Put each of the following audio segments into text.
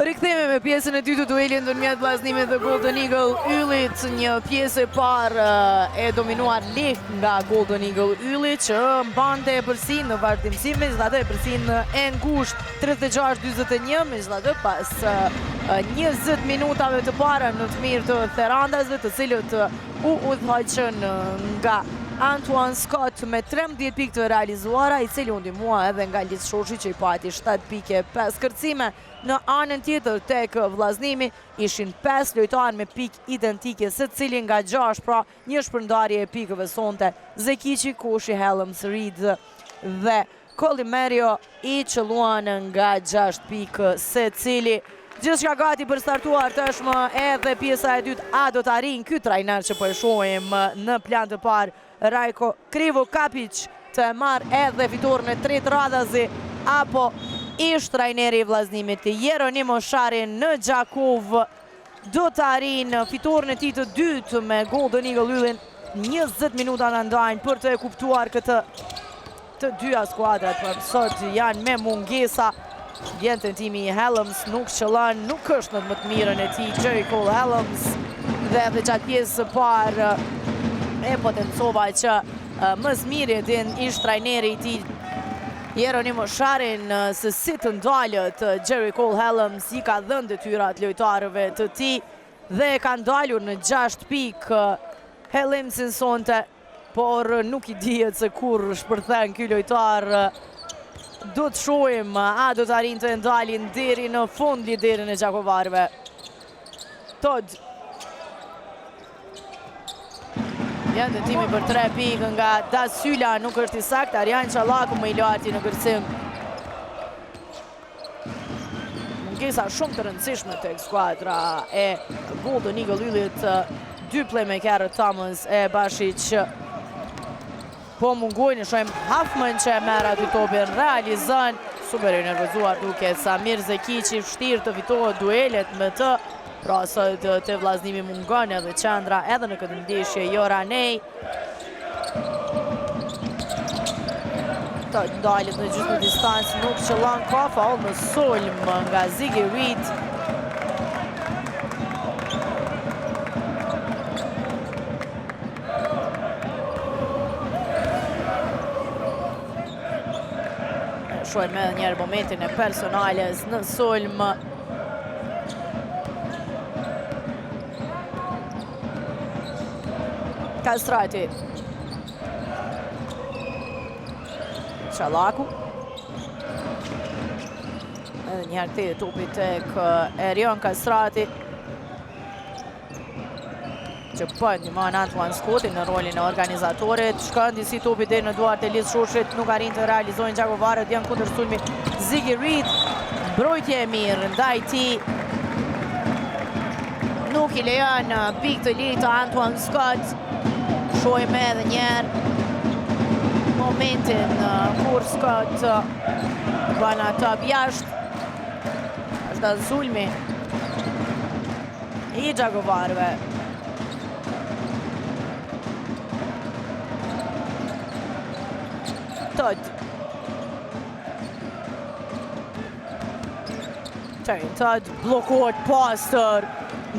Rikthehemi me pjesën e dytë të duelit ndërmjet vllaznimit dhe Golden Eagle Yllit. Një pjesë e parë e dominuar lehtë nga Golden Eagle Ylli që mbante epërsinë në vazhdimsi, megjithatë epërsinë e ngushtë 36-41, megjithatë pas 20 minutave të para në të mirë të Therandasve, të cilët u udhëheqën nga Antoine Scott me 13 pikë të realizuara, i cili u ndihmua edhe nga Liz Shoshi që i pati 7 pike. 5 kërcime në anën tjetër tek vllaznimi, ishin 5 lojtarë me pikë identike secili nga 6, pra një shpërndarje e pikëve sonte Zekiqi, Koshi, Helms, Reed dhe Colimerio i qelluan nga 6 pikë secili. Gjithçka gati për startuar tashmë edhe pjesa e dytë. A do të arrijë ky trajner që po e shohim në plan të parë, Rajko Krivokapić, të marrë edhe fitoren e tretë radhazi, apo ish trajneri i vllaznimit Jeronimo Shari në Gjakov do të arrijë fitoren e tij të dytë me Golden Eagle Yllin. 20 minuta në ndajnë për të e kuptuar këtë të dyja skuadrat, për sot janë me mungesa. Vjen tentimi i Helms, nuk qëllon, nuk është në më të mirën e tij Jerry Cole Helms, dhe edhe gjatë pjesës së parë e potencova që më së miri din ish trajneri i tij Jeronimo Sharin se si të ndalët Jerry Cole Helms, i ka dhënë detyrat lojtarëve të tij dhe e ka ndalur në 6 pikë Helmsin sonte, por nuk i dihet se kur shpërthen ky lojtar. Do të shohim a do të arrijnë të ndalin deri në fund liderin e gjakovarëve. Todd. Vjen tentimi për 3 pikë nga Dasyla, nuk është i saktë. Arjan Qallaku më i larti në kërcim. Mungesa shumë të rëndësishme tek skuadra e Golden Eagle Yllit. 2 playmakerët Thomas e Bashić po mungojnë, shohim Hafman që e merr aty topin, realizon, super i nervozuar duket Samir Zekiqi, vështirë të fitohet duelet me të, pra sot të vllaznimi mungon edhe qendra edhe në këtë ndeshje Joranej. Të ndalet në gjysmë distancë, nuk qëllon ka faul në sulm nga Ziggy Reed. Shohim edhe njerë momentin e personales në sulm. Kastrati. Qallaku. Edhe njerë këthe topi tek Erion Kastrati, që për ndihmon Antoine Scottin në rolin e organizatorit. Shkon disi topi deri në duart e Liz Shoshit, nuk arrin të realizojnë gjakovarët, janë kundër sulmi Ziggy Reed. Mbrojtje e mirë ndaj tij, nuk i lejon pikë të lirë të Antoine Scott. Shohim edhe njerë momentin kur Scott bën atë jashtë. Është sulmi i gjakovarëve. Todd. Todd blokohet pastër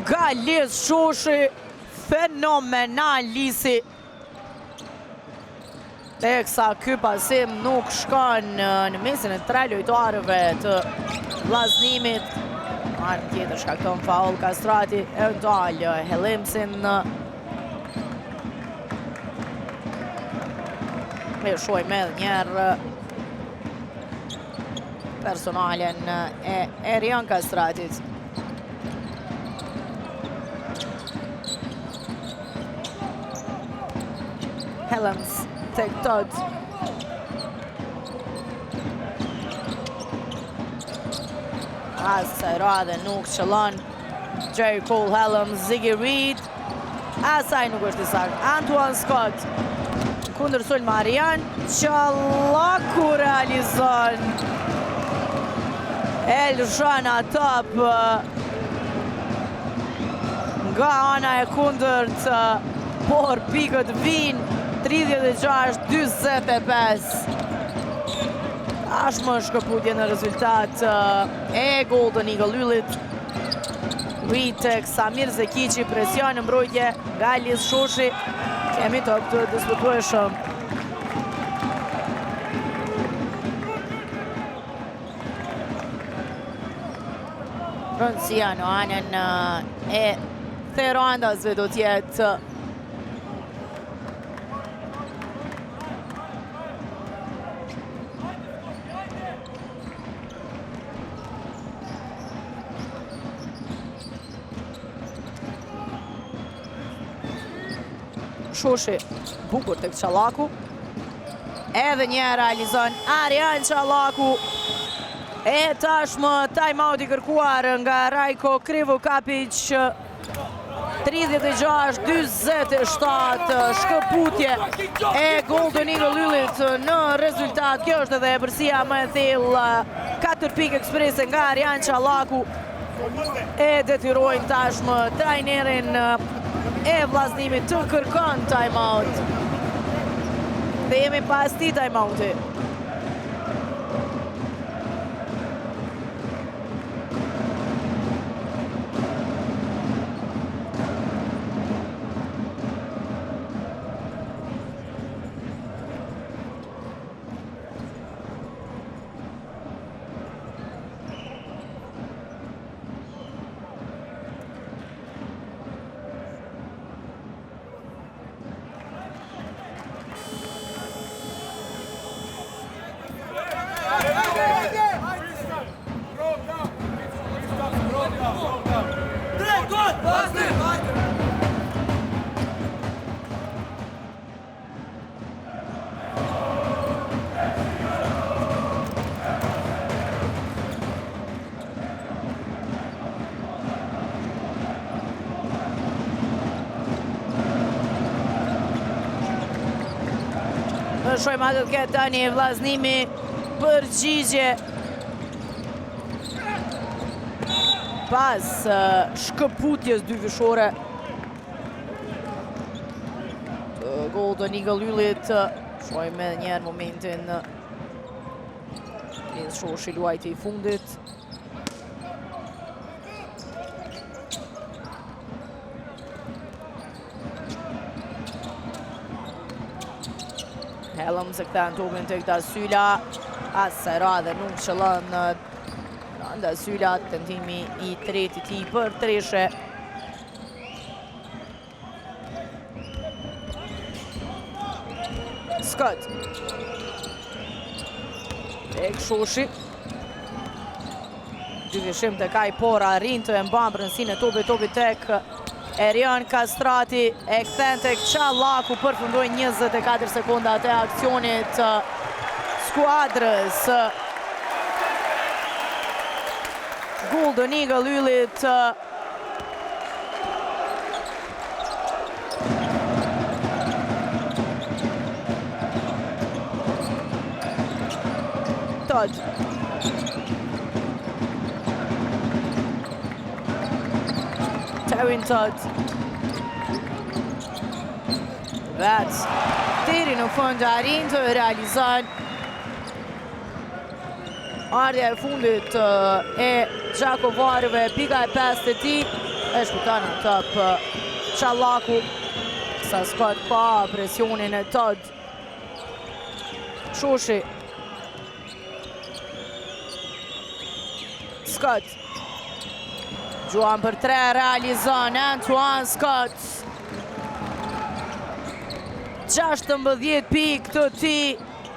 nga Liz Shoshi, fenomenal Lisi. Teksa ky pasim nuk shkon në mesin e 3 lojtarëve të vllaznimit. Marrë tjetër shkakton faul Kastrati, e ndal Helmsin. E shohim edhe njerë personalen e Erion Kastratit. Helms tek Todd. Asaj radhe nuk qëllon Jerry Cole Helms, Ziggy Reed. Asaj nuk është i saktë. Antoine Scott kundër sulm Arjan Qallaku realizon. Elshana top nga ana e kundërt, por pikët vinë 36-45. Tashmë shkëputje në rezultat e Golden Eagle Yllit. Rritek Samir Zekiqi, presion në mbrojtje nga Elis Shoshi. Kemi top të disputueshëm. Rëndësia në anën e Therandasve do tjetë Shoshi, bukur tek Qallaku. Edhe një realizon Arian Qallaku. E tashmë time-out i kërkuar nga Rajko Krivokapić. 36-27 shkëputje e Golden Eagle Yllit në rezultat. Kjo është edhe përsia më e thellë. 4 pikë eksprese nga Arian Qallaku. E detyrojnë tashmë trajnerin e vllaznimit të kërkon time-out. Dhe jemi pas ti time-outi. Shojmë atë të ketë tani vllaznimi përgjigje pas shkëputjes dyvishore të Golden Eagle Yllit. Shojmë edhe njerë momentin Elis Shoshi luajti i fundit. Helëm se këthen topin të këta Syla. Asera dhe nuk qëllën Nda Syla, tentimi i treti ti për treshe. Scott. Tek Shoshi. Dyvishim të kaj pora, rinë të emban brënsin e topi tek Erion Kastrati. E këthen tek Qallaku, përfundoj 24 sekonda të aksionit skuadrës Golden Eagle Yllit. Todd. Tevin Todd. Vetë tiri në fund arrin të realizon ardhja e fundit e Gjakovarëve. Pika e 5 të ti e shkutan në top Qallaku. Sa Scott pa presionin e Todd. Shoshi. Scott. Gjuan për 3 realizon Antoine Scott. 16 pikë të ti.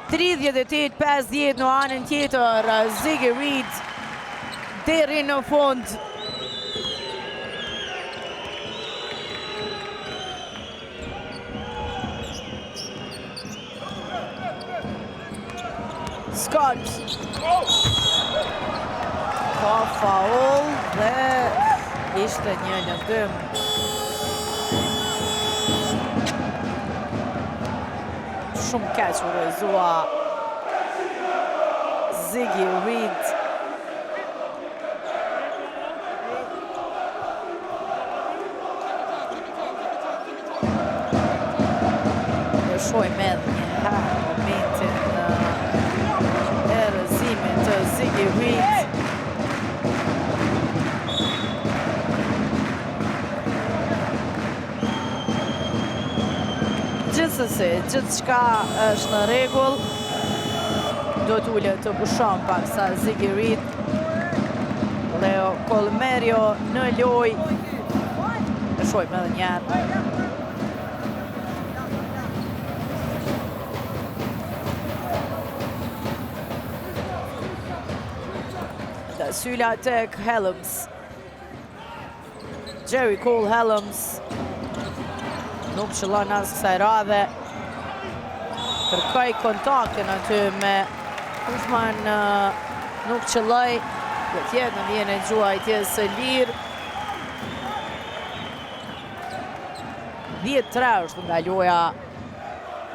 38-50 në anën tjetër. Ziggy Reed deri në fund. Scott. Ka faul dhe ishte një lëndëm. Shumë keq u realizua Ziggy Reed. E shojmë edhe një herë momentin e Gjithsesi, gjithçka është në rregull. Do t'ullet të pushon pak sa Ziggy Reed. Leo Colmerio në loj. E shojmë edhe njerë. Da syla tek Helms. Jerry Cole Helms. Nuk qëllon as kësaj radhe. Kërkoj kontaktin aty me Hoffman, nuk qëlloj. Do tjetë në vjene gjuajtje së lirë. 10-3 është nga loja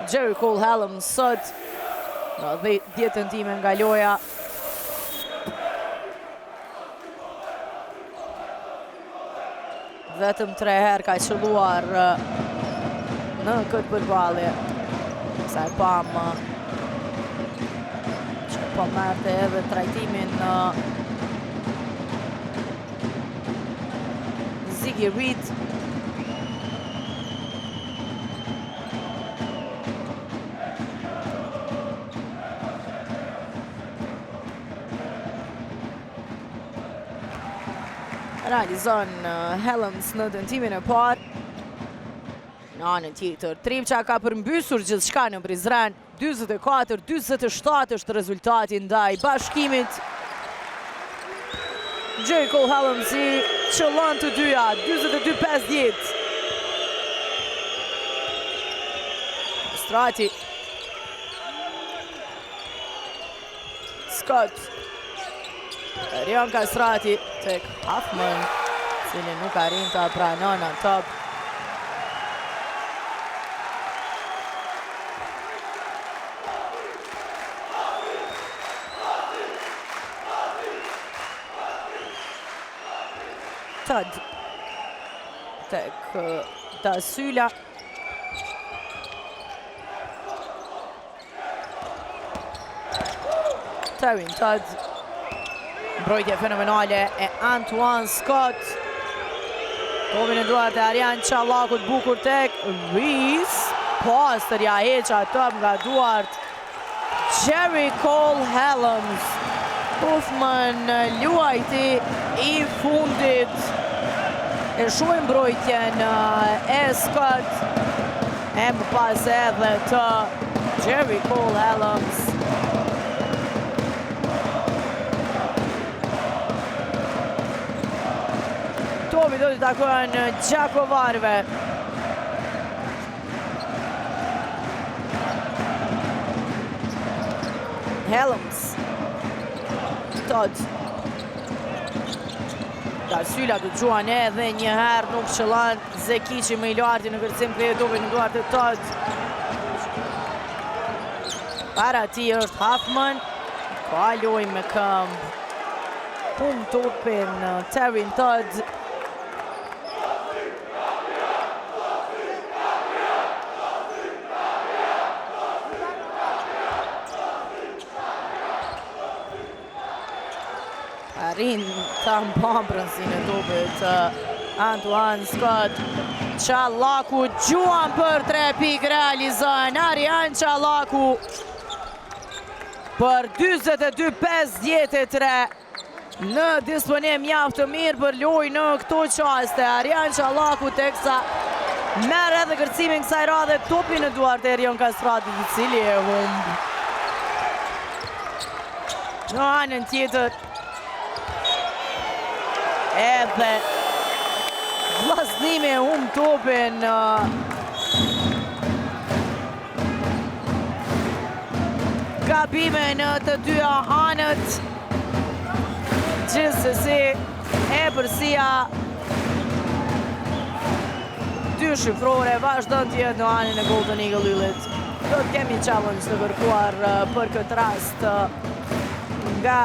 Jerry Cole Helms sot. 10 tentime nga loja. Vetëm 3 herë ka qëlluar në këtë përballje. Sa e pam që po merte edhe trajtimin Ziggy Reed. Realizon Helms në dëntimin e parë. Në anën tjetër, Tripqa ka përmbysur gjithçka në Prizren. 24-27 është rezultati ndaj Bashkimit. Jerry Cole Helms i qëllon të dyja, 22-50. Strati. Scott. Rion Kastrati tek Hoffman, cili nuk arrin të pranon në top. Todd tek Da Syla. Terry Todd. Mbrojtje fenomenale e Antoine Scott. Topin e duart e Arjan Çallakut bukur tek Rees. Pastërja heqa top nga duart Jerry Cole Helms. Hoffman luajti i fundit. E shohim mbrojtjen e Scott. E më pas edhe të Jerry Cole Helms. Topi do të takojnë Gjakovarve. Helms. Todd. Da Syla të gjuan edhe një herë, nuk qëllan Zekici me i larti në kërcim për e topi në duart e Todd. Para ti është Hoffman. Ka loj me këmbë. Pun topin Terry Todd. Arrin të mpamprën si në topit Antoine Scott. Çallaku gjuan për 3 pikë realizojnë Arjan Çallaku për 22-53 në disponim mjaft të mirë për lojë në këto qaste. Arjan Çallaku teksa merr edhe kërcimin kësaj radhe topin në duart e Rion Kastratit, i cili e humb. Në anën tjetër edhe vllazënimi e humb topin gabime në të dyja anët. Gjithsesi e përsia dy shifrore vazhdon të jetë në anën e Golden Eagle Yllit. Do të kemi challenge të kërkuar për këtë rast nga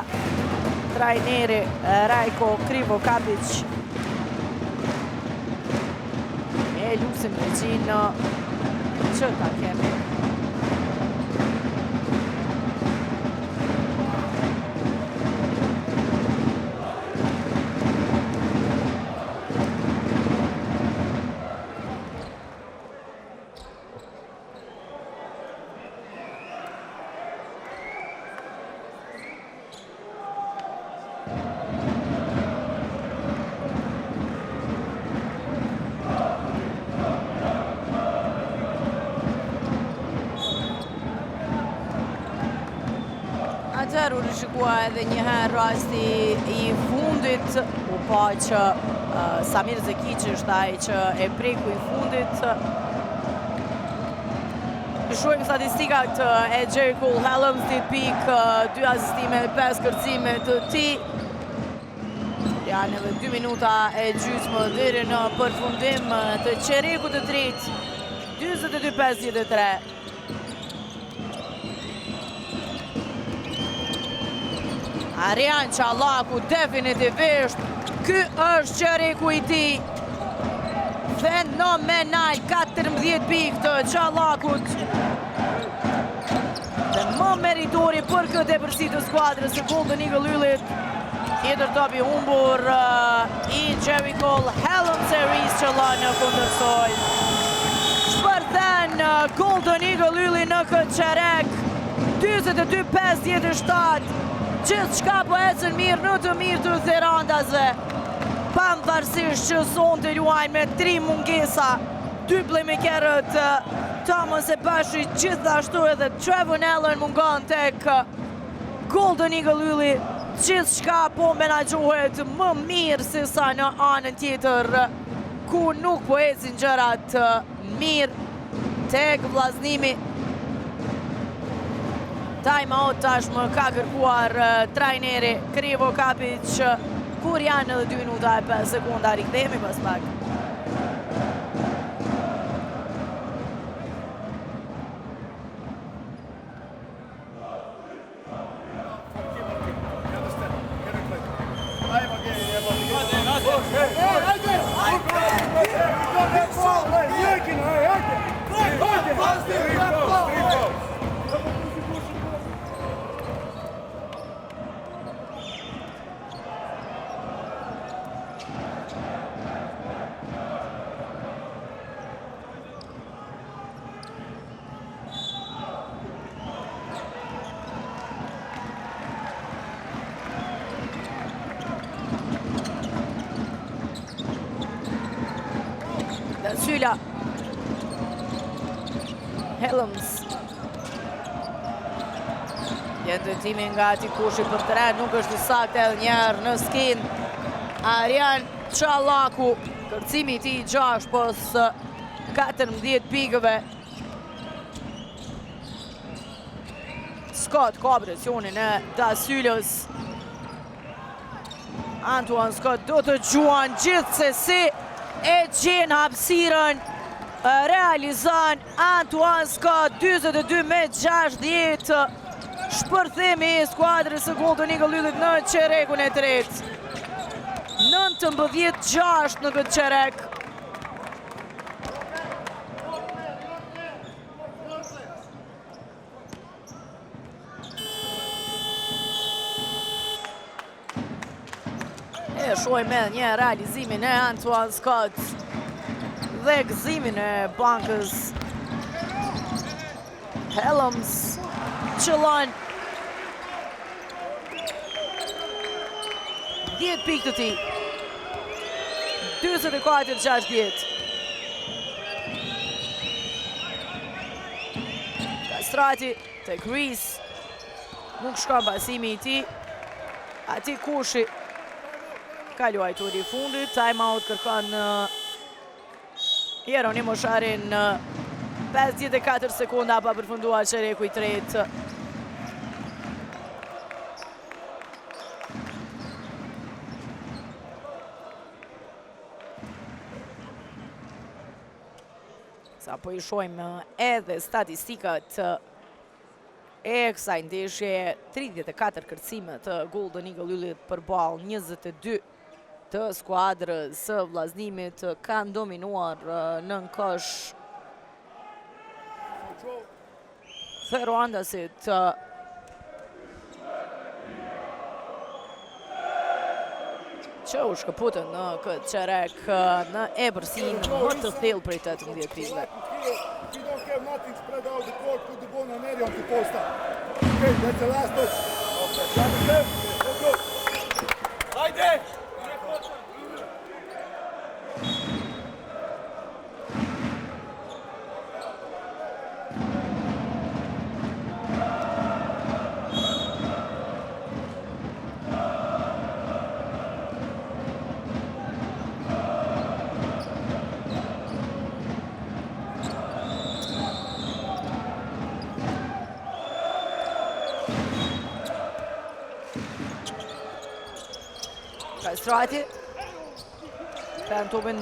trajneri Rajko Krivokapić. E lusim Regjinë që ta kemi. u rishikua edhe njëherë rasti I fundit, u pa që Samir Zekic është ai që e preku I fundit. Shohim statistikat e Jericho Helms, 10 pikë, 2 asistime, 5 kërcime të tij. Janë edhe 2 minuta e gjysmë deri në përfundim të çerekut të tretë. 42-53. Arjan Qallaku definitivisht ky është çereku I tij. Fenomenal, 14 pikë të Qallakut. Dhe më meritori për këtë tepërsi të skuadrës së Golden Eagle Yllit. Tjetër topi humbur I Jericho Helms Series që la në kundërsoj. Shpërthen Golden Eagle Ylli në këtë qerek. 42-57. Gjithë shka po ecën mirë në të mirë të therandasve. Pavarësisht që sonte luajnë me 3 mungesa, 2 playmakerët, Thomas e Bashi gjithashtu edhe Trevor Allen mungon tek Golden Eagle Ylli. Gjithë shka po menaxhohet më mirë se sa në anën tjetër, ku nuk po ecin gjërat mirë tek vllaznimi. Time out tashmë ka kërkuar trajneri Krivo Kapic, kur janë edhe 2 minuta e 5 sekonda, rikthehemi pas pak. Syla Helms jenë të timi nga ati kushi për teren, nuk është I saktë edhe njerë në skin. Arjan Qallaku, kërcimi ti 6 pos 14 pikëve. Scott ka presionin e Dasylës. Antoine Scott do të gjuan gjithsesi. E gjenë hapësirën, realizan Antoine Scott, 22-60, shpërthimi I skuadrës së Golden Eagle Yllit në qerekun e tretë. 19-6 në këtë qerek. E shohim edhe një realizimin e Antoine Scott dhe gëzimin e bankës Helms qëllon 10 pikë të tij. 24-60. Kastrati tek Rees. Nuk shkon pasimi I tij. Ati kushi ka luajturi I fundit, time out kërkon Jeronimo Sharin, 54 sekonda pa përfunduar qereku I tretë. Sa po I shohim edhe statistikat e kësaj ndeshje, 34 kërcime të Golden Eagle Yllit përballë 22 të skuadrës së vllaznimit, kanë dominuar nën kosh Ferroandasit. Që u shkëputën në këtë qerek në ebërsin më të thellë prej 18 pikëve. If you don't have nothing spread out the court, put the ball on area on the post up. Okay, that's the last touch. Okay, let's go. Haydi! Shrati. Kthen topin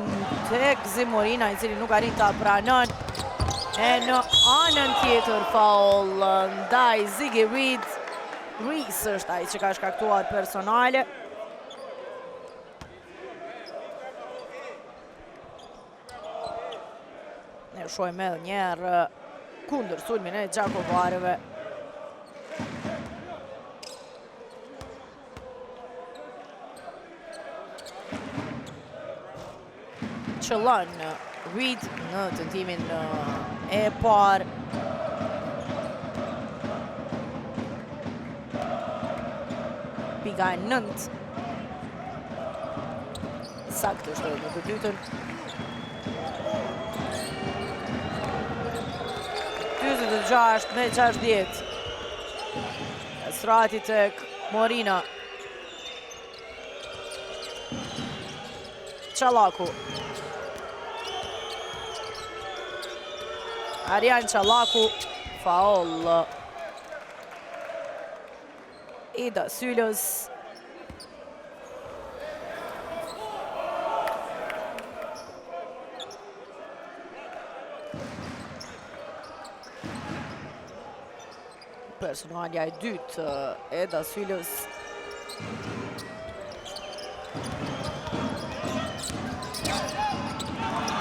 tek Zimorina, i cili nuk arrin ta pranon. E në anën tjetër faul ndaj Ziggy Reed. Rees është ai që ka shkaktuar personale. Ne shohim edhe një herë kundër sulmin e Gjakovareve. Qëllon Reed në tentimin e parë. Pika e 9. Saktë është në të dytën. 26-60. Srati tek Morina. Qallaku. Arjan Qallaku, faul Ida Sylos. Personalja e dytë, Eda Sylos.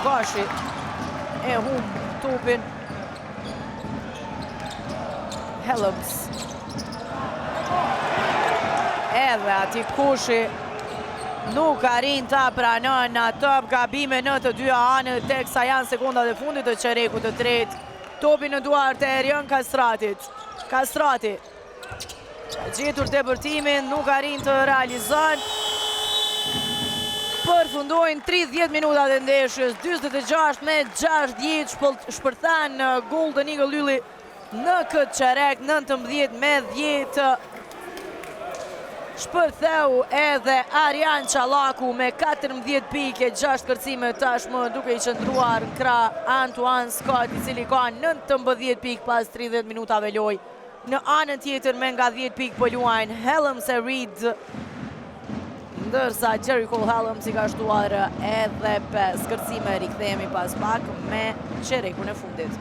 Kashi e humb topin. Helms. Edhe ati Kushi nuk arrin ta pranon ato gabime në të dyja anët, teksa janë sekondat e fundit të çerekut të tretë. Topi në duart e Erjon Kastratit. Kastrati ka gjetur depërtimin, nuk arrin të realizon. Përfundojnë 30 minutat e ndeshjes, 46-60 shpërthan Golden Eagle Ylli në këtë çerek, 19-10. Shpërtheu edhe Arjan Qallaku me 14 pike, 6 kërcime tashmë, duke i qëndruar në krah Antoine Scott, i cili ka 19 pik pas 30 minutave lojë. Në anën tjetër me nga 10 pik po luajnë Helms e Reed, ndërsa Jericho Helms i ka shtuar edhe 5 kërcime. Rikthehemi pas pak me çerekun e fundit.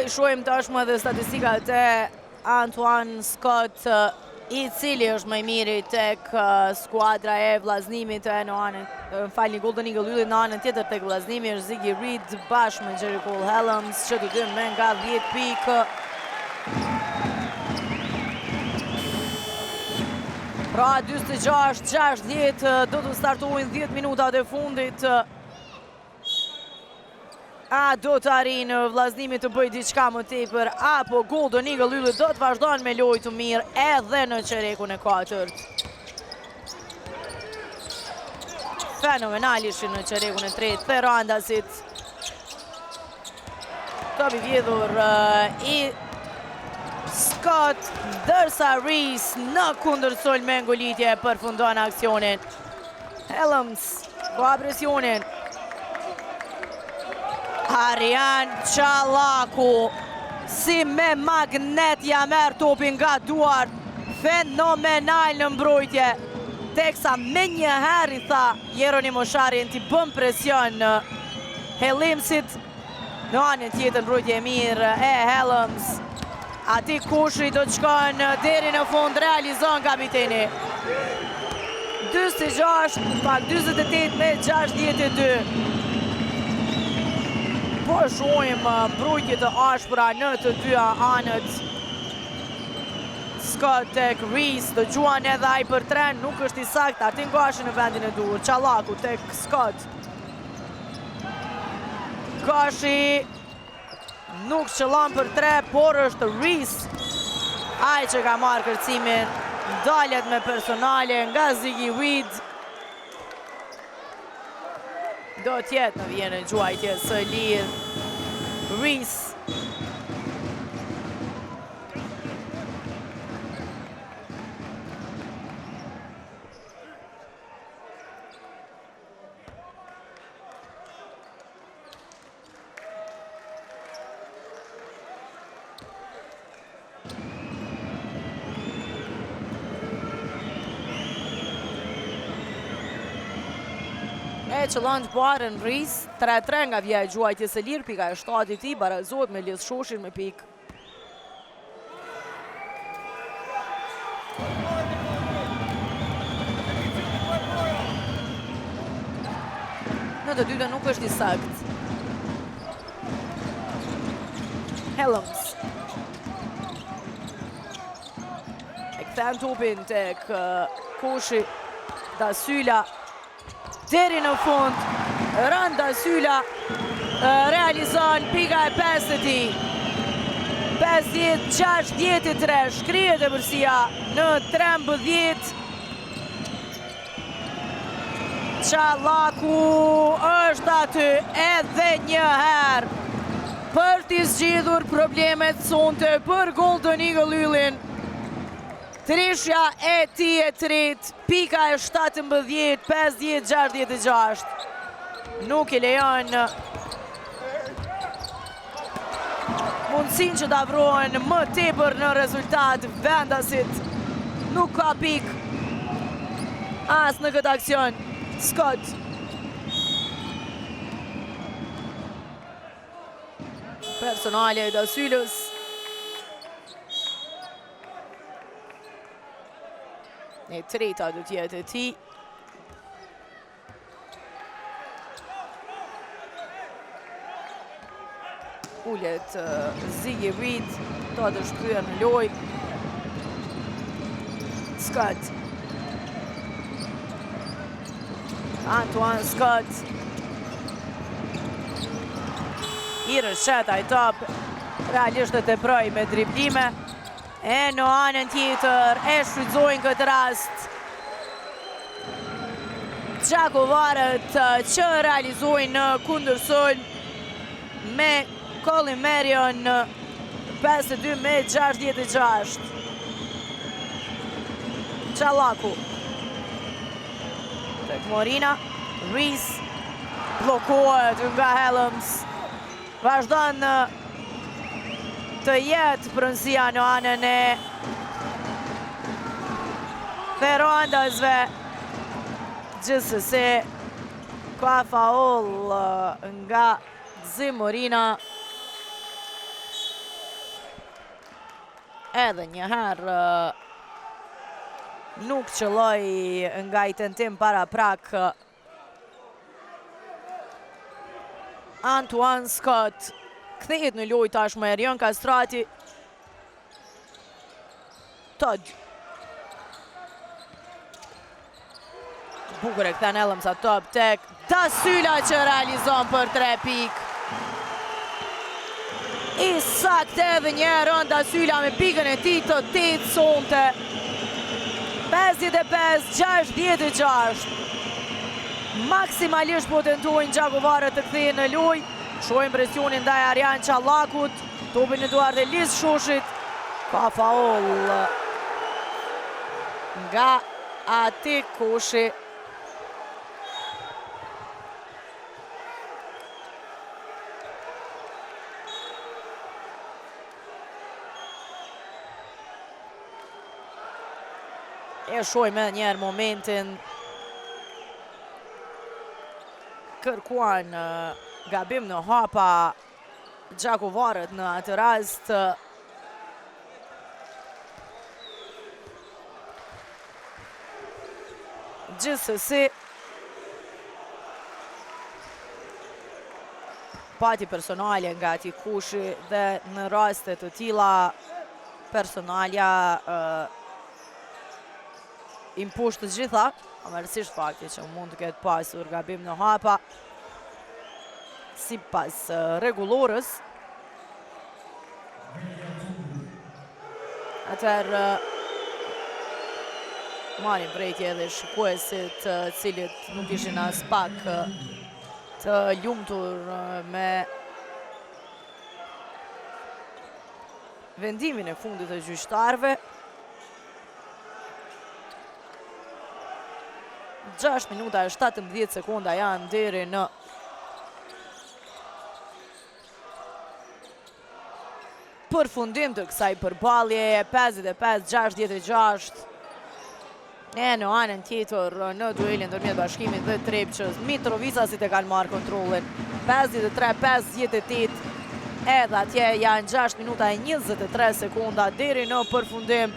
Shohim tashmë edhe statistikat e Antoine Scott, i cili është më i miri tek skuadra e vllaznimit në anën, falni, Golden Eagle Ylli në anën tjetër tek vllaznimi është Ziggy Reed bashkë me Jericho Helms, që të dy me nga 10 pikë. Pra 46-60 do të startojnë 10 minutat e fundit. A do të arrijë vllaznimi të bëjë diçka më tepër, apo Golden Eagle Ylli do të vazhdojnë me lojë të mirë edhe në çerekun e katërt. Fenomenal ishin në çerekun e tretë Ferrandasit. Topi vjedhur i Scott, ndërsa Rees në kundërsul me ngulitje përfundon aksionin. Helms ka presionin. Arjan Qallaku si me magnet ja merr topin nga duart. fenomenal në mbrojtje. Teksa me një herë I tha Jeronimo Sharin t'i bën presion Hellimsit. Në anën tjetër mbrojtje e mirë e Helms. Ati Kushi do të shkon deri në fund, realizon kapiteni. 26, pak 28 me 62. Po shojmë mbrojtje të ashpra në të dyja anët. Scott tek Reese, do gjuan edhe ai për tren, nuk është I sakt, Artin Gashi në vendin e dur, Qallaku tek Scott. Gashi nuk qëllon për tre, por është Reese ai që ka marrë kërcimin, dalet me personale nga Ziggy Reed. Do tjetë në vjenë gjuajtje së lirë Reese. E qëllon të parën Reese, 3-3 nga vja e gjuajtjes së lirë, pika e 7 I tij barazohet me Lidh Shoshin me pikë. Në të dyta nuk është I sakt. Helms. E kthen tupin tek Kushi, Dasyla. Deri në fund, Randa Syla realizon pika e 5 të tij. 50-63, shkrihet e përsia në 13. Qallaku është aty edhe një herë për t'i zgjidhur problemet sonte për Golden Eagle Yllin. Trishja e ti e tret, pika e 17, 50-66. Nuk I lejon mundësin që të avrohen më tepër në rezultat vendasit. Nuk ka pik as në këtë aksion. Scott. Personale Dasylës. E treta do t'jetë e ti. Ullet Ziggy Reed, ta të shkryer në loj. Scott. Antoine Scott. I rëshqeta I top, realisht të teproj me driblime. E në anën tjetër, e shfrytëzojnë këtë rast Gjakovarët që realizojnë në kundërsul me Colin Marion 52-66. Qallaku tek Morina, Reese blokohet nga Helms. Vazhdon të jetë prënësia në anën e Ferrandasve. Gjithsesi ka faul nga Zimorina. Edhe njëherë nuk qëlloj nga I tentim para prak Antoine Scott. Kthehet në lojë tashmë Erion Kastrati. Todd. Bukur e kthen Helms atë top tek Dasyla që realizon për 3 pik. I sakt edhe një herë Dasyla me pikën e tij të 8 sonte. 55-66. Maksimalisht po tentojnë Gjakovarët të kthehen në lojë. Shojmë presionin ndaj Arjan Qallakut, topin në duart e Lidh Shoshit. Ka faul nga Ati Kushi. E shojmë edhe njerë momentin. Kërkuan gabim në hapa Gjakovarët në atë rast. Gjithsesi, pati personale nga ati kushi dhe në rastet të tilla personalja impush të gjitha, amërësisht fakti që mund të ketë pasur gabim në hapa sipas rregullorës. Atëherë marrin vrejtje edhe shikuesit cilët nuk ishin as pak të lumtur me vendimin e fundit të gjyqtarëve. 6 minuta e 17 sekonda janë deri në përfundim të kësaj përballjeje. 55-66. Në anën tjetër në duelin ndërmjet Bashkimit dhe Trepçës, Mitrovicasit e kanë marrë kontrollin. 53-58. Edhe atje janë 6 minuta e 23 sekonda deri në përfundim.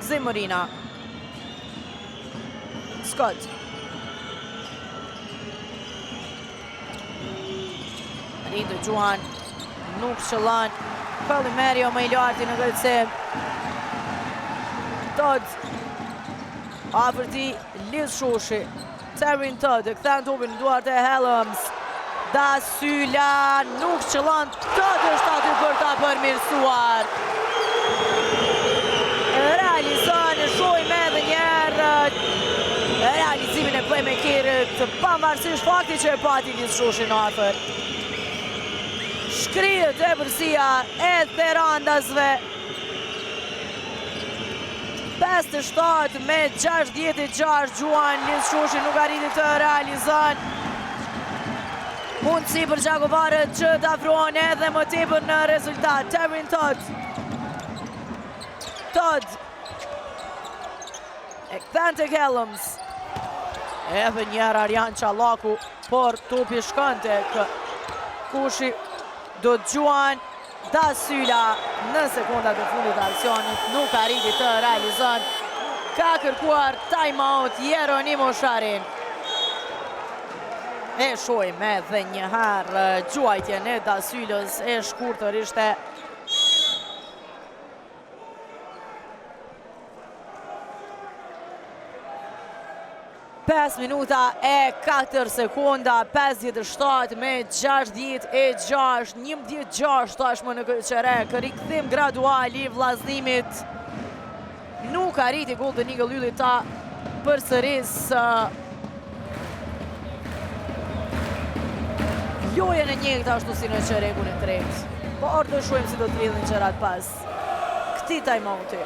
Zemërina. Scott. Rritë Gjuan. Nuk shëllan. Kallimerio më i larti në kërcim. Todd. Afërti Liz Shoshi. Terrin Todd e kthen topin në duart e Helms. Da Syla nuk shëllan. Todd është aty për ta përmirësuar. Realizon, shojmë edhe njerë realizimin e playmakerit, pavarësisht faktit që e pati Liz Shoshi në afër. Shkrihet e përsia e Therandasve. 57 me 66 Gjuan. Liz Shoshi nuk arriti të realizon. Mundësi për Gjakovarët që të afrohen edhe më tepër në rezultat. Terrin Todd. E kthen tek Helms. Edhe njerë Arjan Qallaku, por topi shkon tek kushi. Do Gjuan. Da Syla në sekondat e fundit të aksionit nuk arriti të realizon. Ka kërkuar time-out Jeronimo Sharin. E shojmë edhe njëherë gjuajtjen e Da Sylës e shkurtër ishte. 5 minuta e 4 sekonda, 57 me 66, 11-6 tashmë në QCR, rikthim gradual i vllaznimit. Nuk arriti Golden Eagle Ylli ta përsëris lojën e njëjtë ashtu si në çerekun e tretë. Por do shohim si do të lidhen gjërat pas këtij time-outi.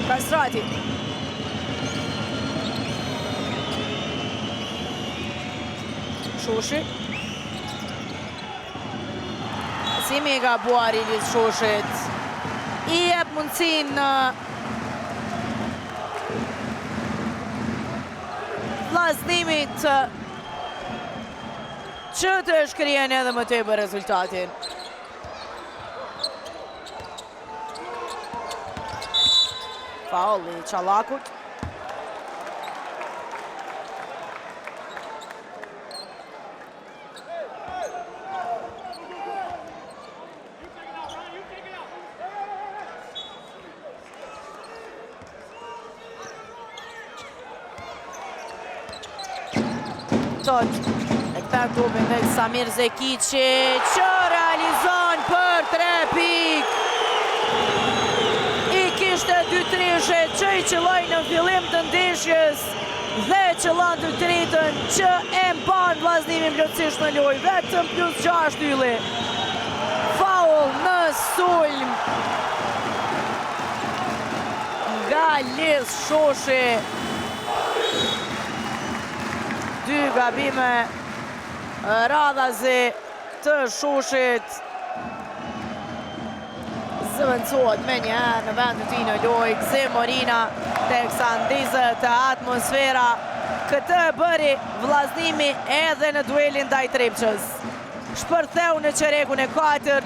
Kastrati. Shoshi. Si me ka buar Liz Shoshit. I jep mundësin vllaznimit që të shkrijen edhe më tepër rezultatin. Faul i Çallakut. Tot e këta topin dhe Samir Zekici që realizon për 3 pik. I kishte 2-3 që i qëlloj në fillim të ndeshjes dhe qëllon të tretën që e mban vllaznimin plotësisht në lojë, vetëm +6 ylli. Faul në sulm nga Liz Shoshi. 2 gabime radhazi të Shoshit. Zëvendësohet me njëherë në vendin e tij në lojë. Gzim Morina teksa ndizet atmosfera. Këtë bëri vllaznimi edhe në duelin ndaj Trepçës. Shpërtheu në çerekun e 4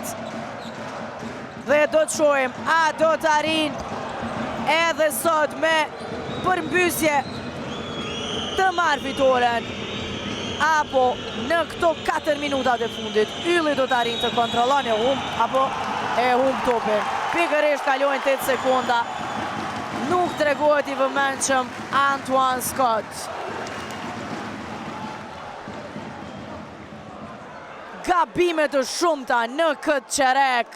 dhe do të shohim a do të arrin edhe sot me përmbysje të marrë fitoren apo në këto 4 minutat e fundit ylli do të arrin të kontrollon e humb apo e humb topin. Pikërisht kalojnë 8 sekonda. Nuk tregohet i vëmendshëm Antoine Scott. Gabime të shumta në këtë qerek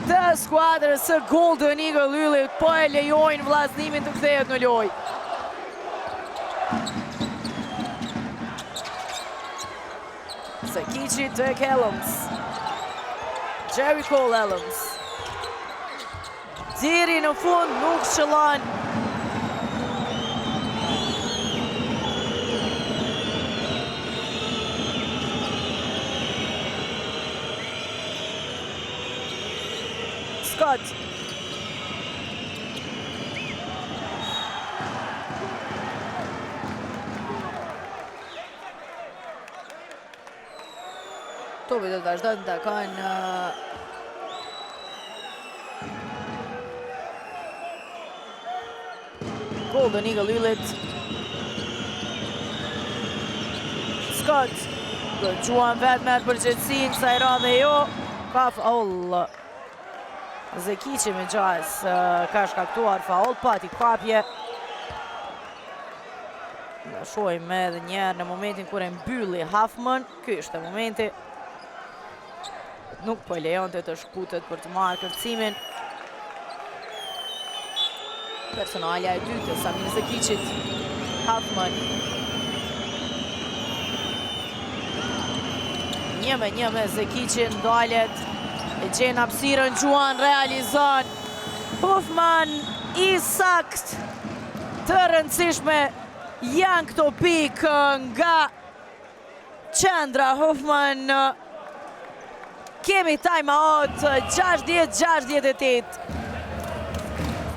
të skuadrës së Golden Eagle yllit, po e lejojnë vllaznimin të kthehet në lojë. Zekici tek Elms. Jerry Cole Elms. Diri në fund nuk qëllon. Scott. Topi do të vazhdojnë të takojnë Golden Eagle yllit. Scott do të quan vetë me përgjithësin, sa i radhe jo. Ka faul Zekici me gjajs ka shkaktuar faul, pati kapje. Në shojmë edhe njerë në momentin kër e mbylli Huffman. Ky është momenti. Nuk po lejonte të shkutet për të marrë kërcimin. Personalja e dytë, Samir Zekicit. Huffman. 1-1 me Zekicin, ndalet. E gjen hapësirën, Gjuan realizon. Huffman i sakt. Të rëndësishme janë këto pikë nga qendra Huffman. Kemi time out, 60-68.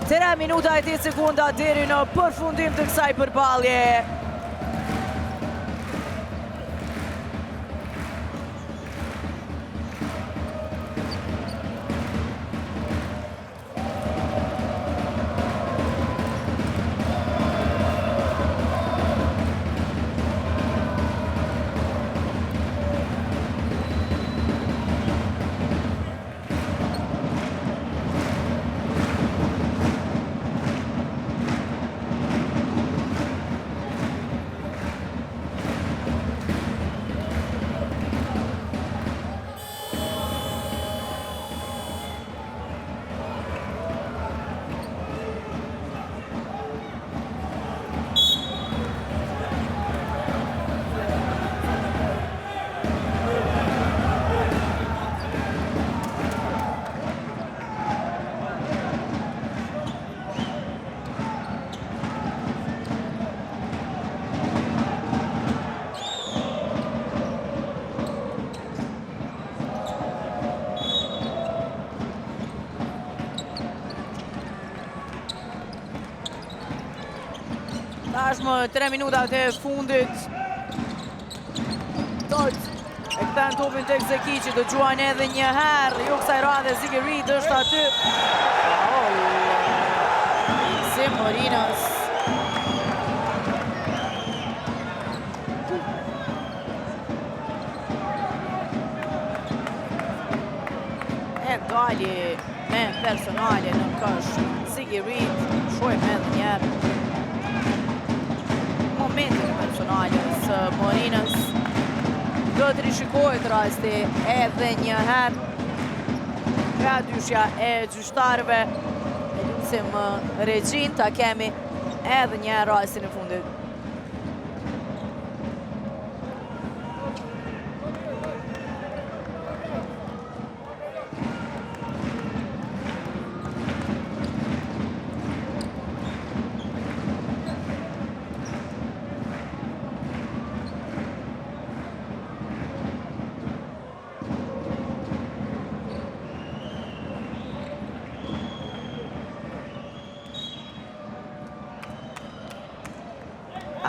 3 minuta e 10 sekunda deri në përfundim të kësaj përballje. Tashmë 3 minutat e fundit. Tot e këta kthen topin tek Zekici, do gjuan edhe një herë, jo kësaj radhe Ziggy Reed është aty. Gzim Morinas. E dali me personale në kësh Ziggy Reed, shojmë edhe njerë momentin personales Morinas. Do të rishikohet rasti edhe një herë nga dyshja e gjyshtarëve. E lusim regjin, ta kemi edhe një herë rastin e fundit.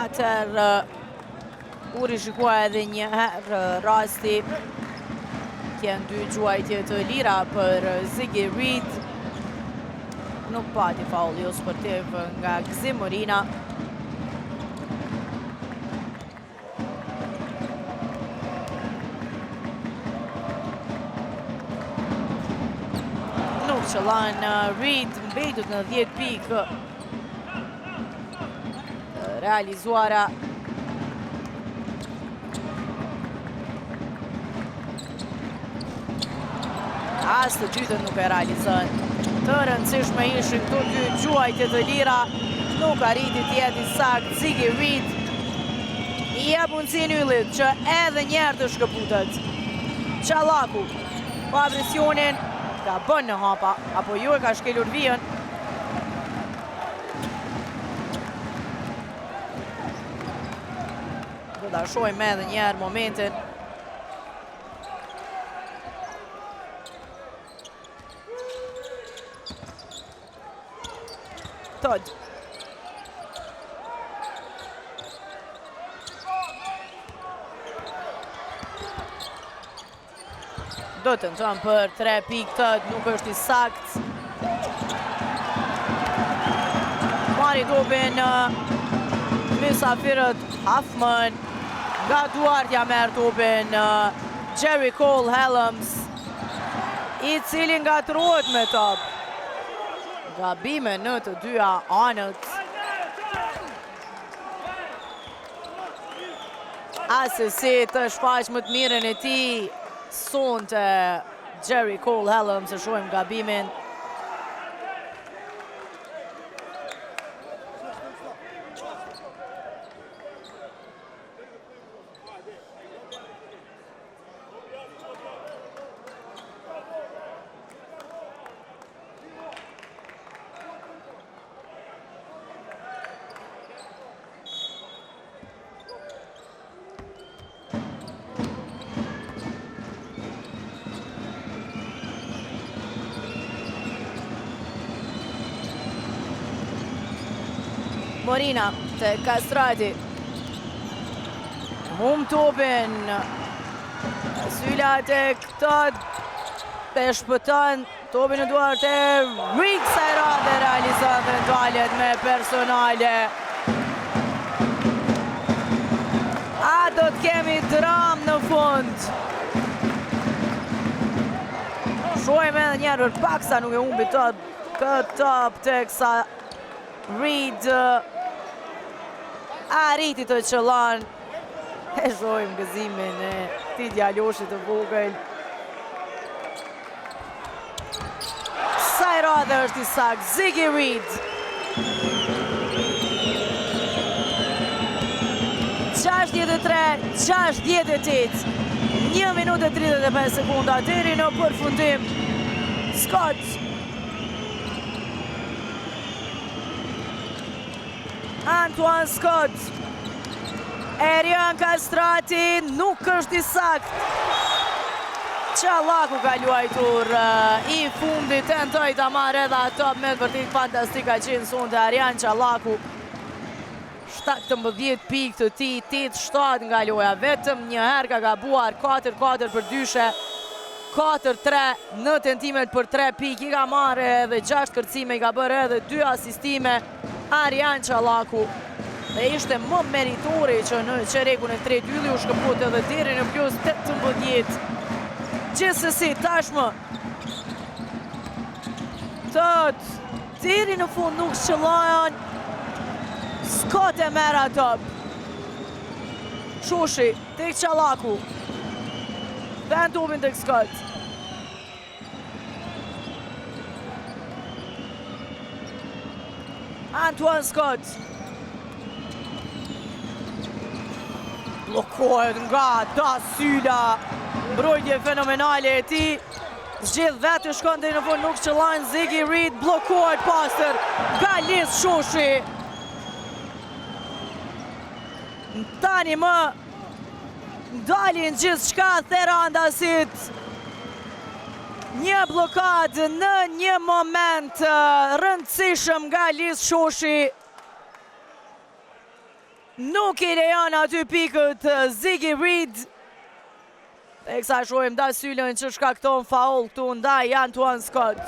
Atër, u rishikua edhe një herë rasti, kjenë dy gjuajtje të lira për Ziggy Reed. Nuk pati faul jo sportiv nga Gzim Morina. Nuk qëllan Reed, mbetut në 10 pikë realizuara. As të dytën nuk e realizën. Të rëndësishme ishin këto dy gjuajtje të lira, nuk arriti të jetë i sakt. Ziggy Reed i jep mundësinë Yllit që edhe njerë të shkëputet. Qallaku pa presionin ka bën në hapa, apo ju e ka shkelur vijën. Da shojmë edhe njerë momentin. Todd. Do të nëtëm për 3 pikë Todd, nuk është i sakt. Mari topin mysafirët Huffman. Nga duartja merë topin Jerry Cole Helms, i cili ngatërohet me top. Gabime në të dyja anët. Asesi të shfaq më të mirën e ti, sonte Jerry Cole Helms, e shojmë gabimin. Morina të Kastrati. Hum topin. Syla të Todd. Të shpëton topin e duart e Reed Sajra dhe realizon dhe ndaljet me personale. A do të kemi dram në fund. Shojmë edhe njerë për paksa nuk e humbi Todd këtë top të kësa Reed arriti të qëllan. E shojmë gëzimin e ti djaloshit të vogël. Sajra dhe është i sakt. Ziggy Reed. 63-68. 1 minutë e 35 sekunda. Deri në përfundim. Scott. Antoine Scott. Erian Kastrati nuk është i sakt. Qallaku ka luajtur i fundit, tentoj ta marrë edhe top me të vërtit fantastika që në sonte Arian Qallaku. 17 pikë të ti, 8-7 nga loja, vetëm një herë ka gabuar, 4-4 për dyshe, 4-3 në tentimet për 3 pikë, i ka marrë edhe 6 kërcime, i ka bërë edhe 2 asistime, Arjan Qallaku, dhe ishte më meritori që në qerekun e 3 ylli u shkëput edhe deri në plus 18. Gjithsesi, tashmë, deri në fund nuk shqëllajan, s'ka të mera top. Shoshi, tek Qallaku. Vend topin tek Scott. Antoine Scott. Blokohet nga Dasyla. Mbrojtje fenomenale e ti. Zgjidh vetë shkon deri në fund nuk shqëllajan. Ziggy Reed blokohet pastër nga Liz Shoshi. Tani më dalin gjithë shka Therandasit. Një blokad në një moment rëndësishëm nga Liz Shoshi. Nuk i lejon aty pikët Ziggy Reed. E kësa shojmë Dasylen që shkakton faul këtu ndaj Antoine Scott.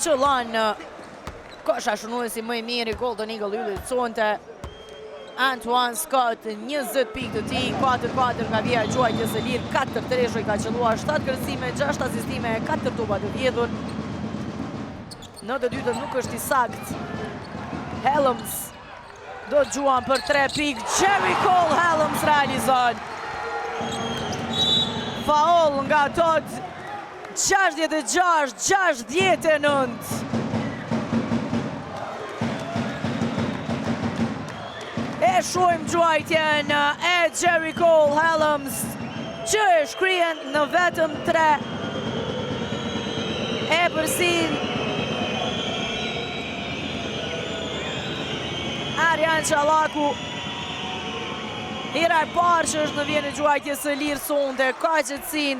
Qëllan kosha shënuesi më i mirë i Golden Eagle yllit sonte. Antoine Scott 20 pikë të ti, 4-4 nga vija quajtjes e lirë, 4-3 ka qëlluar, 7 kërcime, 6 asistime, 4 tuba të vjedhur. Në të dytën nuk është i sakt. Helms do të gjuan për 3 pikë, Jerry Cole Helms realizon. Faul nga Todd. 66-69. E shojmë gjuajtjen e Jerry Cole Helms që e shkryen në vetëm 3. E përsin Arjan Qallaku. Hira e parë që është në vjenë gjuajtje së lirë sonde, ka qëtësin.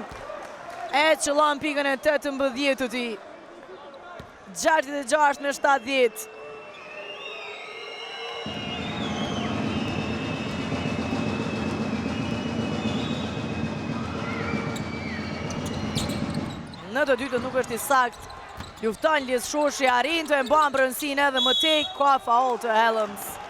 E qëllan pikën e 18 të ti. 66-70. Në të dytën nuk është i sakt. Lufton Liz Shoshi, arrin të e mban brëndësin edhe më tek, ka faul të Helms.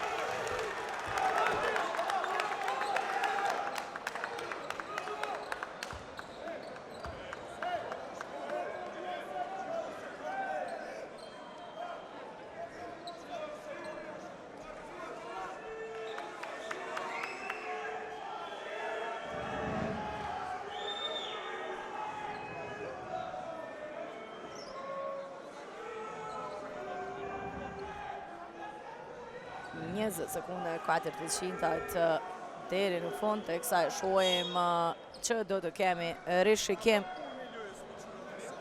Sekunde 400 deri në fund të kësaj shohim që do të kemi rishikim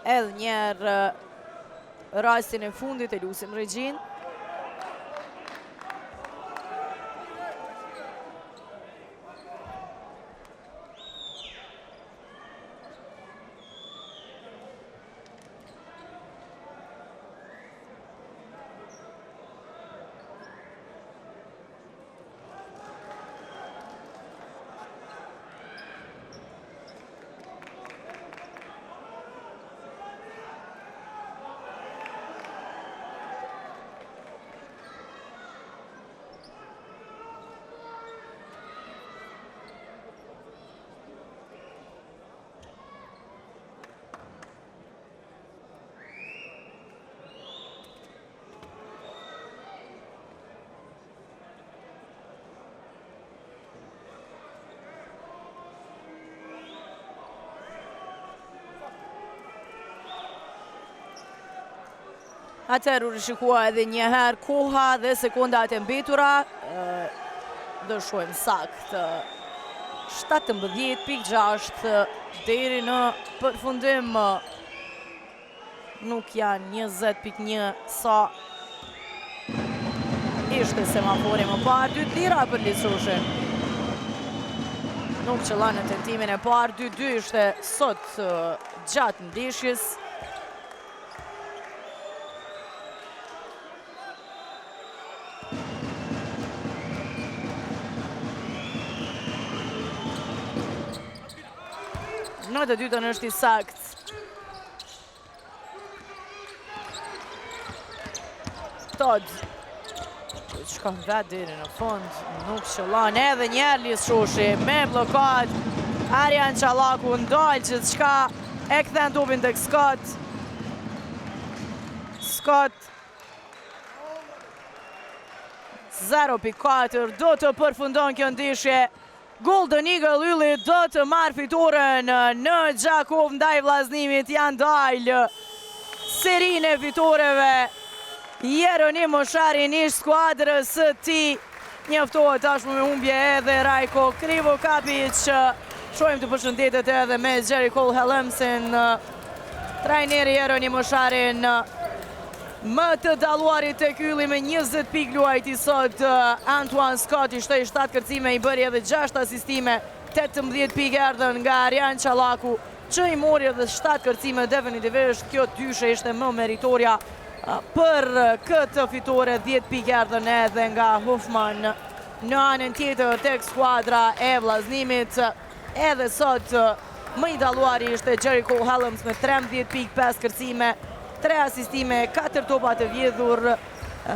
edhe njerë rastin e fundit e lusim regjin. Atëherë u rishikua edhe njëherë koha dhe sekundat e mbetura. Do shojmë sakt 17.6 deri në përfundim. Nuk janë 20.1 sa ishte semafori më parë. 2 lira për Liz Shoshi. nuk qëllon në tentimin e parë. 2-2 ishte sot gjatë ndeshjes. Në të dytën është i sakt. Todd që ka vetë diri në fund, nuk qëllon edhe njerë Lis Shoshi me blokad. Arjan Qallaku ndalë që qka e këthen topin të Scott. Scott 0.4 do të përfundon kjo ndeshje. Golden Eagle Ylli do të marrë fitoren në Gjakov ndaj vllaznimit. Janë dalë serinë e fitoreve. Jeronim Moshari ish skuadrës së tij. Njoftohet tashmë me humbje edhe Rajko Krivokapic. Shohim të përshëndetet edhe me Jerry Cole Hellemsen, trajneri Jeronim Mosharin. Më të dalluarit tek Ylli me 20 pikë luajti sot Antoine Scott, ishte 7 kërcime, i bëri edhe 6 asistime, 18 pikë erdhën nga Arjan Qallaku, që i mori edhe 7 kërcime. Definitivisht kjo dyshe ishte më meritoria për këtë fitore. 10 pikë erdhën edhe nga Hoffman. Në anën tjetër tek skuadra e vllaznimit, edhe sot më i dalluari ishte Jerry Cole Hellemsen me 13 pikë, 5 kërcime, 3 asistime, 4 topa të vjedhur,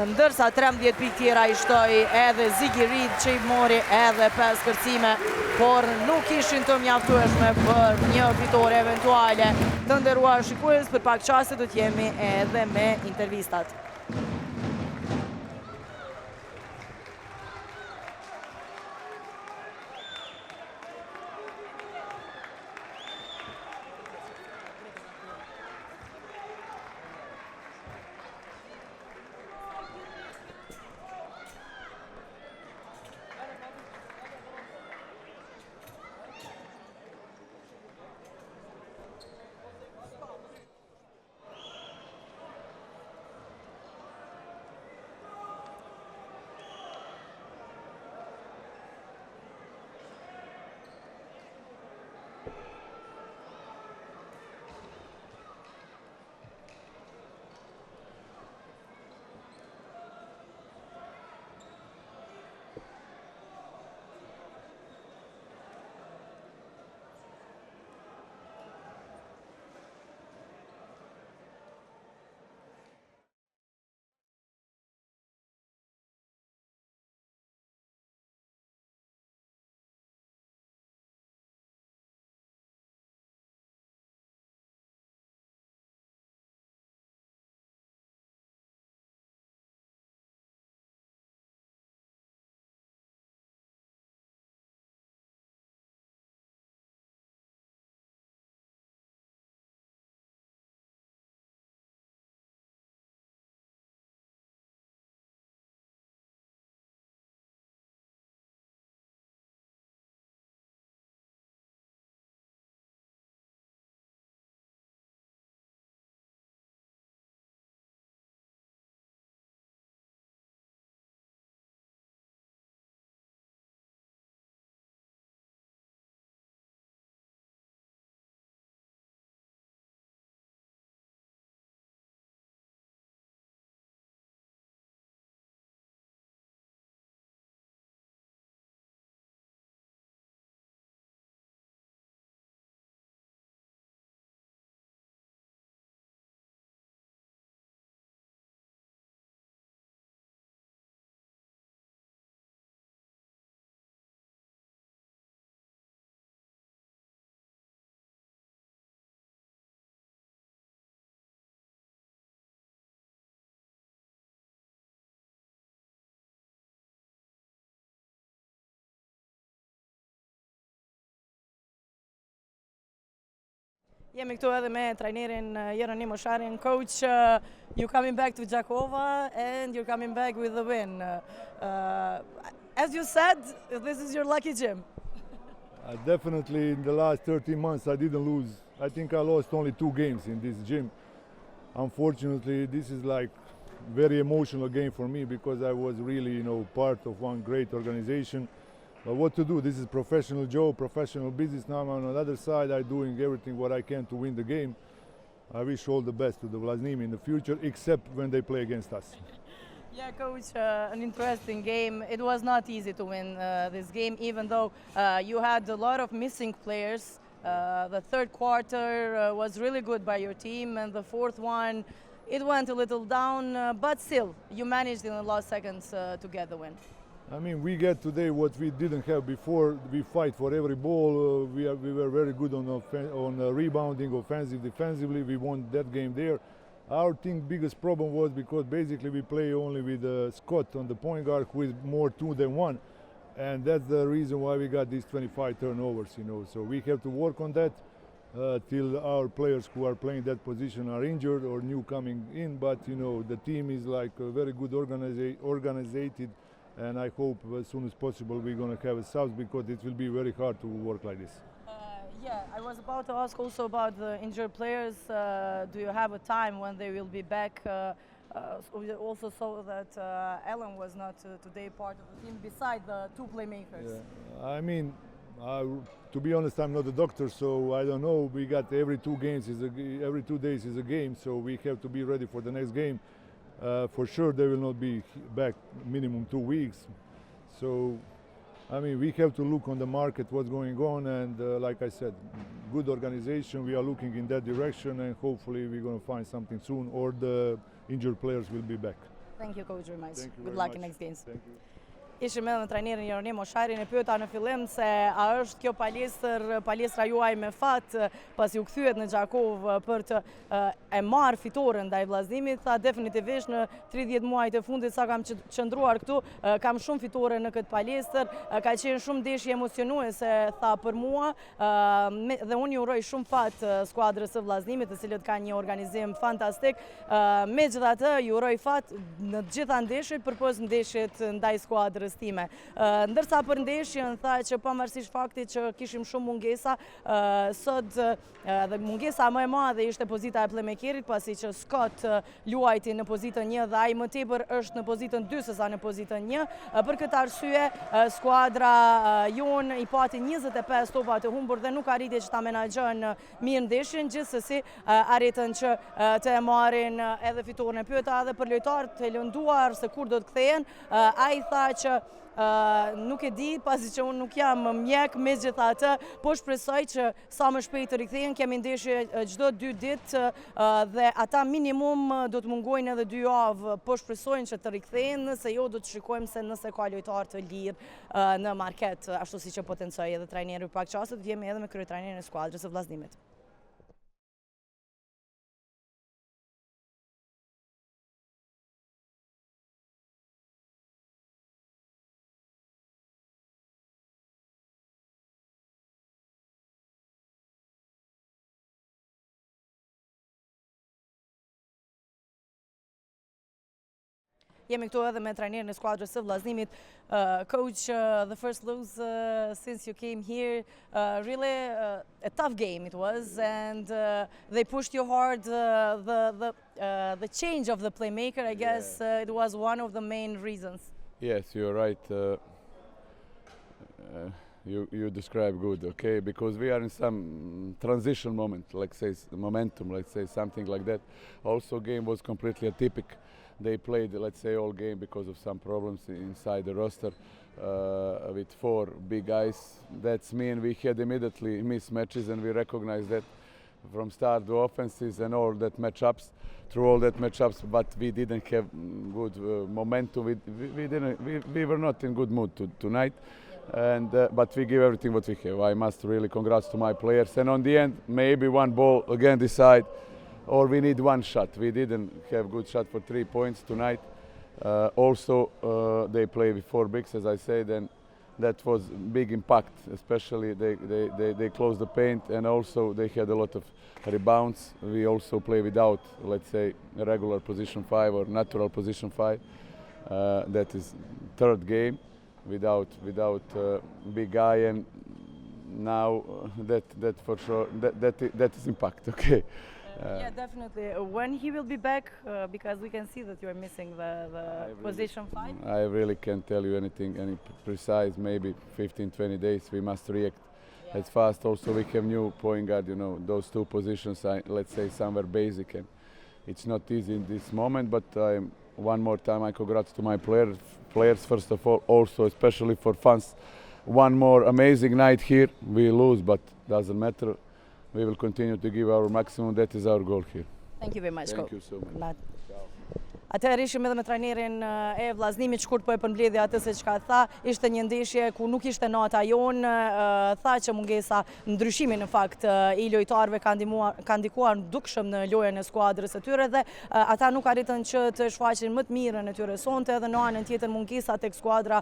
ndërsa 13 pikë tjera i shtoi edhe Ziggy Reed që i mori edhe 5 kërcime, por nuk ishin të mjaftueshme për një fitore eventuale. Të nderuar shikues, për pak çaste do të jemi edhe me intervistat. Jemi këtu edhe me trajnerin Jeronim Mosharin. Coach, you're coming back to Gjakova and you're coming back with the win. As you said, this is your lucky gym. Definitely in the last 13 months I didn't lose. I think I lost only 2 games in this gym. Unfortunately, this is like very emotional game for me because I was really, part of one great organization But what to do? This is professional job, professional business. Now I'm on the other side. I'm doing everything what I can to win the game. I wish all the best to the Vlasnimi in the future, except when they play against us. Yeah, Coach, an interesting game. It was not easy to win this game, even though you had a lot of missing players. The third quarter was really good by your team, and the fourth one, it went a little down, but still, you managed in the last seconds to get the win. I mean, we get today what we didn't have before. We fight for every ball. We were very good on rebounding, offensive, defensively. We won that game there. Our team biggest problem was because basically we play only with Scott on the point guard, who is more 2 than 1. And that's the reason why we got these 25 turnovers, you know. So we have to work on that till our players who are playing that position are injured or new coming in. But, you know, the team is like very good organized. And I hope as soon as possible we're going to have a subs, because it will be very hard to work like this. Yeah, I was about to ask also about the injured players. Do you have a time when they will be back? We also saw that Alan was not today part of the team, beside the 2 playmakers. Yeah. I mean, to be honest, I'm not a doctor, so I don't know. We got every 2 games, every 2 days is a game, so we have to be ready for the next game. For sure, they will not be back minimum 2 weeks. So, I mean, we have to look on the market what's going on, and like I said, good organization. We are looking in that direction, and hopefully we're going to find something soon, or the injured players will be back. Thank you, Coach, very much. Thank you Good very luck much. in next games. Thank you. Ishim edhe me trajnerin Jeronim Oshajrin, e pyeta në fillim se a është kjo palestra juaj me fat, pasi u kthyet në Gjakov për të e marrë fitoren ndaj Vllaznimit. Tha definitivisht në 30 muajt e fundit sa kam qëndruar këtu, kam shumë fitore në këtë palestër, ka qenë shumë ndeshje emocionuese, tha për mua, dhe unë ju uroj shumë fat skuadrës së Vllaznimit, të cilët ka një organizim fantastik. Megjithatë, ju uroj fat në të gjitha ndeshjet përpos ndeshjet ndaj skuadrës time. Ndërsa për ndeshjen tha që pavarësisht faktit që kishim shumë mungesa, sot dhe mungesa më e madhe ishte pozita e playmakerit, pasi që Scott luajti në pozitën 1 dhe ai më tepër është në pozitën 2 sesa në pozitën 1. Për këtë arsye, skuadra jon i pati 25 topa të humbur dhe nuk arriti që ta menaxhon mirë ndeshjen, gjithsesi arritën që të marrin edhe fitoren. E pyeta edhe për lojtarët të lënduar se kur do të kthehen, ai tha që nuk e di, pasi që unë nuk jam mjek, megjithatë, po shpresoj që sa më shpejt të rikthehen. Kemi ndeshje çdo 2 ditë dhe ata minimum do të mungojnë edhe 2 javë, po shpresojnë që të rikthehen, nëse jo do të shikojmë se nëse ka lojtar të lirë në market, ashtu siç e potencoi edhe trajneri pak çaste, do jemi edhe me kryetrajnerin e skuadrës së Vllaznimit. Jemi këtu edhe me trajnerin e skuadrës së Vllaznimit. Coach, the first lose since you came here, really a tough game it was, and they pushed you hard. The change of the playmaker, I guess, it was one of the main reasons. Yes, you're right. You describe good, okay? Because we are in some transition moment, like say momentum, let's say something like that. Also, game was completely atypical. They played, let's say, all game because of some problems inside the roster with 4 big guys. That's mean we had immediately missed matches, and we recognized that from start to offenses and all that matchups, through all that matchups. But we didn't have good momentum. We were not in good mood tonight, and but we give everything what we have. I must really congrats to my players. And on the end, maybe one ball again decide. Or we need one shot. We didn't have good shot for 3 points tonight. Also, they play with 4 bigs, as I said, and that was big impact. Especially they closed the paint, and also they had a lot of rebounds. We also play without, let's say, a regular position 5 or natural position 5. That is 3rd game without big guy, and now that for sure that is impact. Okay. Yeah, definitely. When he will be back, because we can see that you are missing the position 5. I really can't tell you anything, any precise. Maybe 15-20 days. We must react as fast. Also, we have new point guard. You know, those two positions. Let's say somewhere basic, and it's not easy in this moment. But one more time, I congrats to my players. First of all, also especially for fans. One more amazing night here. We lose, but doesn't matter. We will continue to give our maximum. That is our goal here. Thank you very much. Thank you so much. Atëherë ishim edhe me trajnerin e vllaznimit, shkurt po e përmbledhja atë se çka tha, ishte një ndeshje ku nuk ishte nata jonë, tha që mungesa ndryshimi në fakt I lojtarëve ka ndikuar dukshëm në lojën e skuadrës së tyre dhe ata nuk arritën që të shfaqin më të mirën e tyre sonte, edhe në anën tjetër mungesa tek skuadra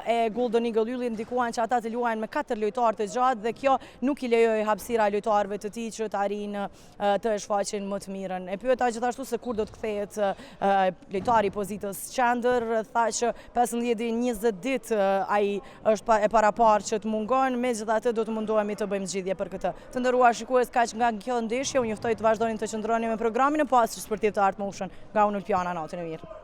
e Golden Eagle Ylli ndikuan që ata të luajnë me 4 lojtarë të gjatë dhe kjo nuk I lejoi hapësira lojtarëve të tij që të arrijnë të shfaqin më të mirën. E pyeta gjithashtu se kur do të kthehet lojtari pozitës qendër, tha që 15-20 ditë ai është e paraparë që të mungon, megjithatë do të mundohemi të bëjmë zgjidhje për këtë. Të nderuar shikues, kaq nga kjo ndeshje, unë juftoj të vazhdoni të qëndroni me programin e pastë sportiv të Art Motion nga Unë Ulpiana, natën e mirë.